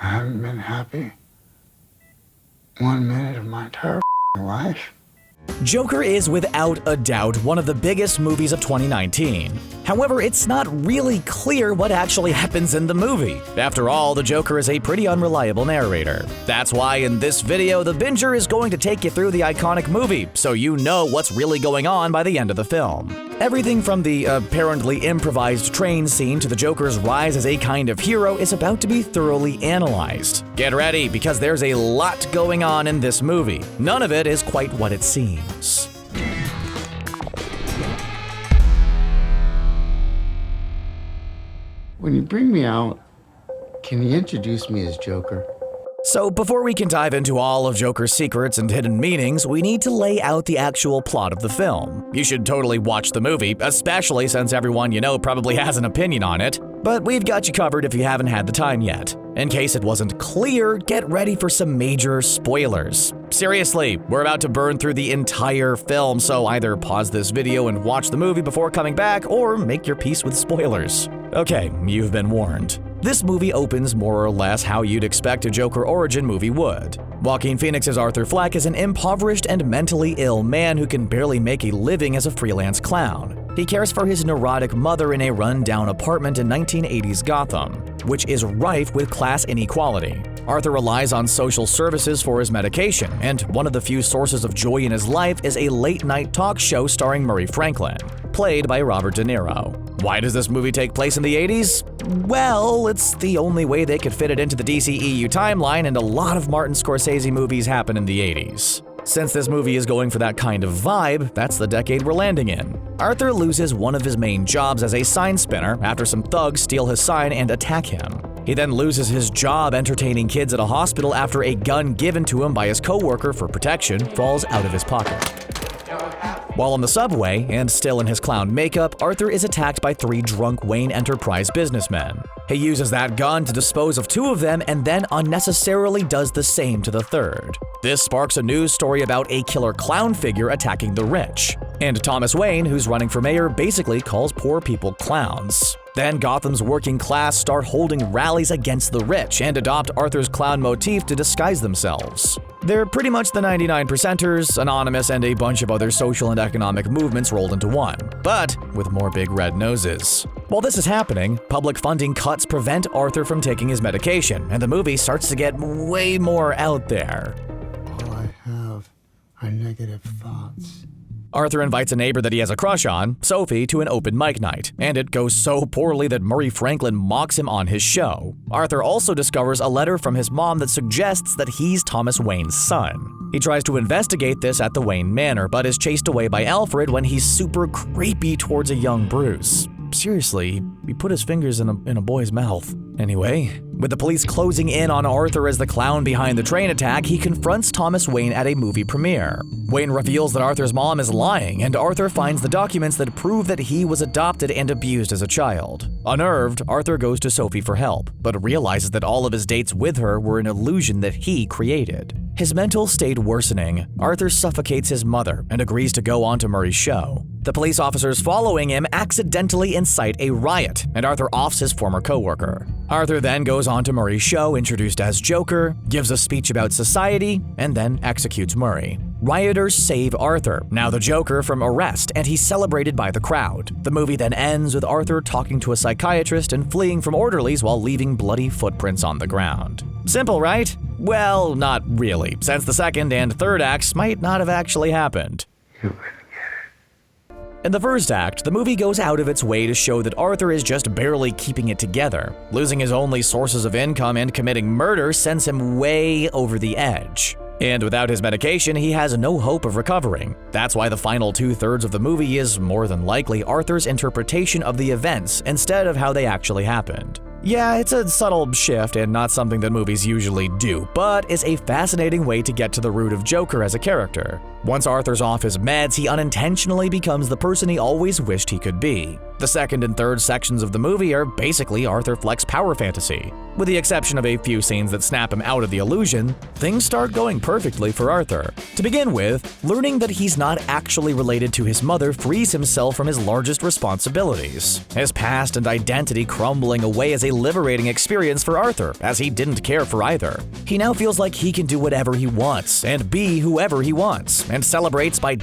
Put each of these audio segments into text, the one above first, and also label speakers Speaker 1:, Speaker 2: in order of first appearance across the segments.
Speaker 1: I haven't been happy 1 minute of my entire life.
Speaker 2: Joker is without a doubt one of the biggest movies of 2019. However, it's not really clear what actually happens in the movie. After all, the Joker is a pretty unreliable narrator. That's why in this video, TheBinger is going to take you through the iconic movie, so you know what's really going on by the end of the film. Everything from the apparently improvised train scene to the Joker's rise as a kind of hero is about to be thoroughly analyzed. Get ready, because there's a lot going on in this movie. None of it is quite what it seems.
Speaker 1: When you bring me out, can you introduce me as Joker?
Speaker 2: So before we can dive into all of Joker's secrets and hidden meanings, we need to lay out the actual plot of the film. You should totally watch the movie, especially since everyone you know probably has an opinion on it. But we've got you covered if you haven't had the time yet. In case it wasn't clear, get ready for some major spoilers. Seriously, we're about to burn through the entire film, so either pause this video and watch the movie before coming back, or make your peace with spoilers. Okay, you've been warned. This movie opens more or less how you'd expect a Joker origin movie would. Joaquin Phoenix's Arthur Fleck is an impoverished and mentally ill man who can barely make a living as a freelance clown. He cares for his neurotic mother in a run-down apartment in 1980s Gotham, which is rife with class inequality. Arthur relies on social services for his medication, and one of the few sources of joy in his life is a late-night talk show starring Murray Franklin, played by Robert De Niro. Why does this movie take place in the 80s? Well, it's the only way they could fit it into the DCEU timeline, and a lot of Martin Scorsese movies happen in the 80s. Since this movie is going for that kind of vibe, that's the decade we're landing in. Arthur loses one of his main jobs as a sign spinner after some thugs steal his sign and attack him. He then loses his job entertaining kids at a hospital after a gun given to him by his coworker for protection falls out of his pocket. While on the subway, and still in his clown makeup, Arthur is attacked by 3 drunk Wayne Enterprise businessmen. He uses that gun to dispose of 2 of them and then unnecessarily does the same to the 3rd. This sparks a news story about a killer clown figure attacking the rich. And Thomas Wayne, who's running for mayor, basically calls poor people clowns. Then Gotham's working class start holding rallies against the rich and adopt Arthur's clown motif to disguise themselves. They're pretty much the 99%ers, Anonymous, and a bunch of other social and economic movements rolled into one, but with more big red noses. While this is happening, public funding cuts prevent Arthur from taking his medication, and the movie starts to get way more out there.
Speaker 1: All I have are negative thoughts.
Speaker 2: Arthur invites a neighbor that he has a crush on, Sophie, to an open mic night, and it goes so poorly that Murray Franklin mocks him on his show. Arthur also discovers a letter from his mom that suggests that he's Thomas Wayne's son. He tries to investigate this at the Wayne Manor, but is chased away by Alfred when he's super creepy towards a young Bruce. Seriously, he put his fingers in a boy's mouth. Anyway, with the police closing in on Arthur as the clown behind the train attack, he confronts Thomas Wayne at a movie premiere. Wayne reveals that Arthur's mom is lying, and Arthur finds the documents that prove that he was adopted and abused as a child. Unnerved, Arthur goes to Sophie for help, but realizes that all of his dates with her were an illusion that he created. His mental state worsening, Arthur suffocates his mother and agrees to go on to Murray's show. The police officers following him accidentally incite a riot, and Arthur offs his former coworker. Arthur then goes on to Murray's show, introduced as Joker, gives a speech about society, and then executes Murray. Rioters save Arthur, now the Joker, from arrest, and he's celebrated by the crowd. The movie then ends with Arthur talking to a psychiatrist and fleeing from orderlies while leaving bloody footprints on the ground. Simple, right? Well, not really, since the second and third acts might not have actually happened. In the first act, the movie goes out of its way to show that Arthur is just barely keeping it together. Losing his only sources of income and committing murder sends him way over the edge. And without his medication, he has no hope of recovering. That's why the final 2/3 of the movie is more than likely Arthur's interpretation of the events instead of how they actually happened. Yeah, it's a subtle shift and not something that movies usually do, but it's a fascinating way to get to the root of Joker as a character. Once Arthur's off his meds, he unintentionally becomes the person he always wished he could be. The second and third sections of the movie are basically Arthur Fleck's power fantasy. With the exception of a few scenes that snap him out of the illusion, things start going perfectly for Arthur. To begin with, learning that he's not actually related to his mother frees himself from his largest responsibilities. His past and identity crumbling away is a liberating experience for Arthur, as he didn't care for either. He now feels like he can do whatever he wants and be whoever he wants, and celebrates by...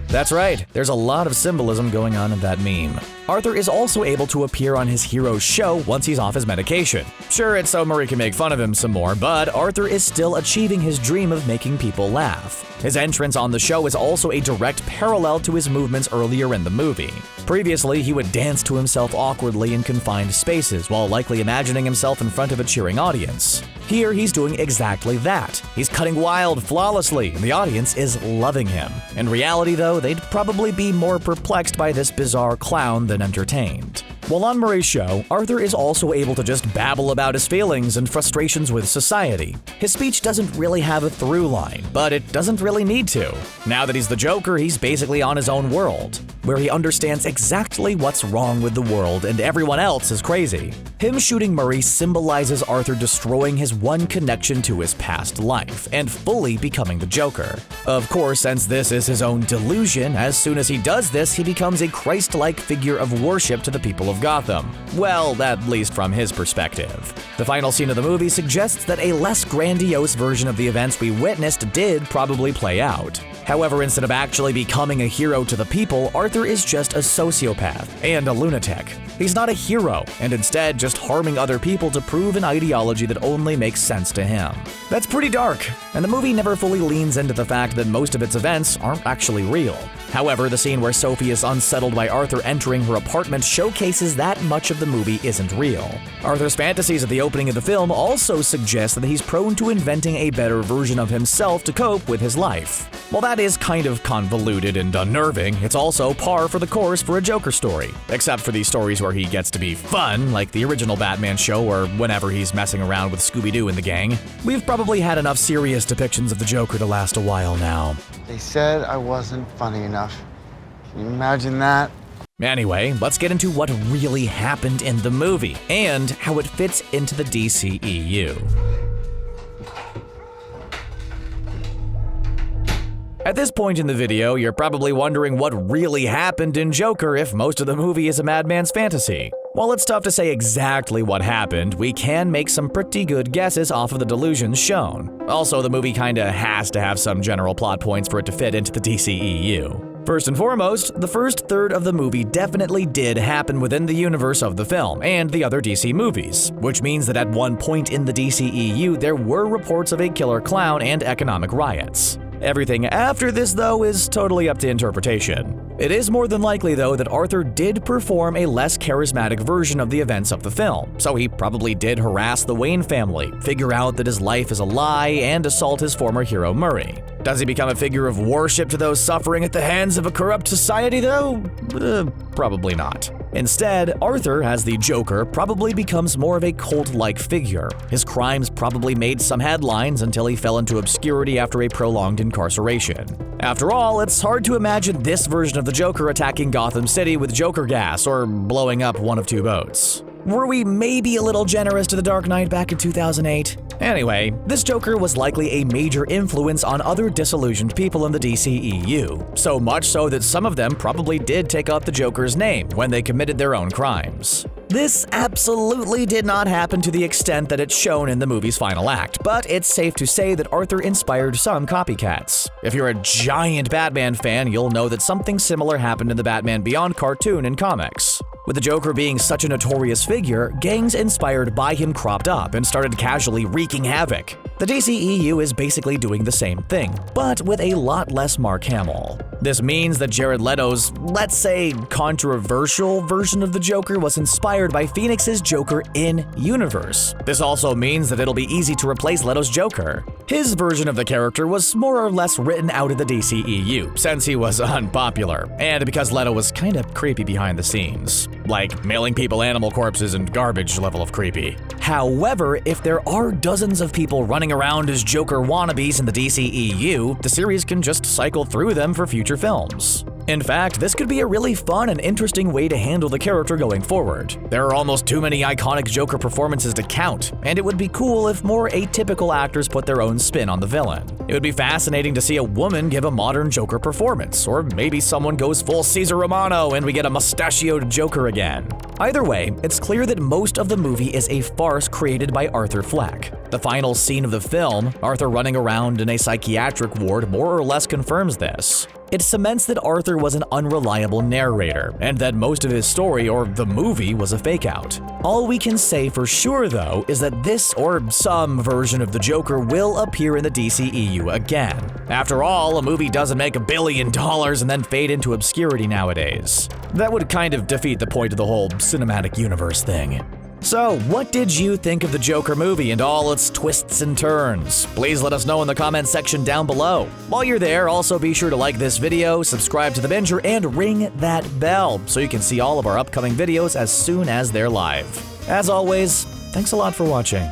Speaker 2: That's right, there's a lot of symbolism going on in that meme. Arthur is also able to appear on his hero's show once he's off his medication. Sure, it's so Murray can make fun of him some more, but Arthur is still achieving his dream of making people laugh. His entrance on the show is also a direct parallel to his movements earlier in the movie. Previously, he would dance to himself awkwardly in confined spaces while likely imagining himself in front of a cheering audience. Here, he's doing exactly that. He's cutting wild flawlessly, and the audience is loving him. In reality, though, they'd probably be more perplexed by this bizarre clown than entertained. While on Murray's show, Arthur is also able to just babble about his feelings and frustrations with society. His speech doesn't really have a through line, but it doesn't really need to. Now that he's the Joker, he's basically on his own world, where he understands exactly what's wrong with the world and everyone else is crazy. Him shooting Murray symbolizes Arthur destroying his one connection to his past life and fully becoming the Joker. Of course, since this is his own delusion, as soon as he does this, he becomes a Christ-like figure of worship to the people of Gotham. Well, at least from his perspective. The final scene of the movie suggests that a less grandiose version of the events we witnessed did probably play out. However, instead of actually becoming a hero to the people, Arthur is just a sociopath and a lunatic. He's not a hero, and instead just harming other people to prove an ideology that only makes sense to him. That's pretty dark, and the movie never fully leans into the fact that most of its events aren't actually real. However, the scene where Sophie is unsettled by Arthur entering her apartment showcases that much of the movie isn't real. Arthur's fantasies at the opening of the film also suggest that he's prone to inventing a better version of himself to cope with his life. While that is kind of convoluted and unnerving, it's also par for the course for a Joker story, except for these stories where he gets to be fun, like the original Batman show or whenever he's messing around with Scooby-Doo and the gang. We've probably had enough serious depictions of the Joker to last a while now.
Speaker 1: They said I wasn't funny enough. Can you imagine that?
Speaker 2: Anyway, let's get into what really happened in the movie and how it fits into the DCEU. At this point in the video, you're probably wondering what really happened in Joker if most of the movie is a madman's fantasy. While it's tough to say exactly what happened, we can make some pretty good guesses off of the delusions shown. Also, the movie kinda has to have some general plot points for it to fit into the DCEU. First and foremost, the first third of the movie definitely did happen within the universe of the film and the other DC movies, which means that at one point in the DCEU there were reports of a killer clown and economic riots. Everything after this, though, is totally up to interpretation. It is more than likely, though, that Arthur did perform a less charismatic version of the events of the film, so he probably did harass the Wayne family, figure out that his life is a lie, and assault his former hero Murray. Does he become a figure of worship to those suffering at the hands of a corrupt society, though? Probably not. Instead, Arthur, as the Joker, probably becomes more of a cult-like figure. His crimes probably made some headlines until he fell into obscurity after a prolonged incarceration. After all, it's hard to imagine this version of the Joker attacking Gotham City with Joker gas or blowing up one of two boats. Were we maybe a little generous to the Dark Knight back in 2008? Anyway, this Joker was likely a major influence on other disillusioned people in the DCEU, so much so that some of them probably did take up the Joker's name when they committed their own crimes. This absolutely did not happen to the extent that it's shown in the movie's final act, but it's safe to say that Arthur inspired some copycats. If you're a giant Batman fan, you'll know that something similar happened in the Batman Beyond cartoon and comics. With the Joker being such a notorious figure, gangs inspired by him cropped up and started casually wreaking havoc. The DCEU is basically doing the same thing, but with a lot less Mark Hamill. This means that Jared Leto's, let's say, controversial version of the Joker was inspired by Phoenix's Joker in-universe. This also means that it'll be easy to replace Leto's Joker. His version of the character was more or less written out of the DCEU, since he was unpopular, and because Leto was kinda creepy behind the scenes. Like mailing people animal corpses and garbage level of creepy. However, if there are dozens of people running running around as Joker wannabes in the DCEU, the series can just cycle through them for future films. In fact, this could be a really fun and interesting way to handle the character going forward. There are almost too many iconic Joker performances to count, and it would be cool if more atypical actors put their own spin on the villain. It would be fascinating to see a woman give a modern Joker performance, or maybe someone goes full Caesar Romano and we get a mustachioed Joker again. Either way, it's clear that most of the movie is a farce created by Arthur Fleck. The final scene of the film, Arthur running around in a psychiatric ward, more or less confirms this. It cements that Arthur was an unreliable narrator, and that most of his story, or the movie, was a fake-out. All we can say for sure, though, is that this or some version of the Joker will appear in the DCEU again. After all, a movie doesn't make $1 billion and then fade into obscurity nowadays. That would kind of defeat the point of the whole cinematic universe thing. So, what did you think of the Joker movie and all its twists and turns? Please let us know in the comments section down below. While you're there, also be sure to like this video, subscribe to TheBinger, and ring that bell so you can see all of our upcoming videos as soon as they're live. As always, thanks a lot for watching.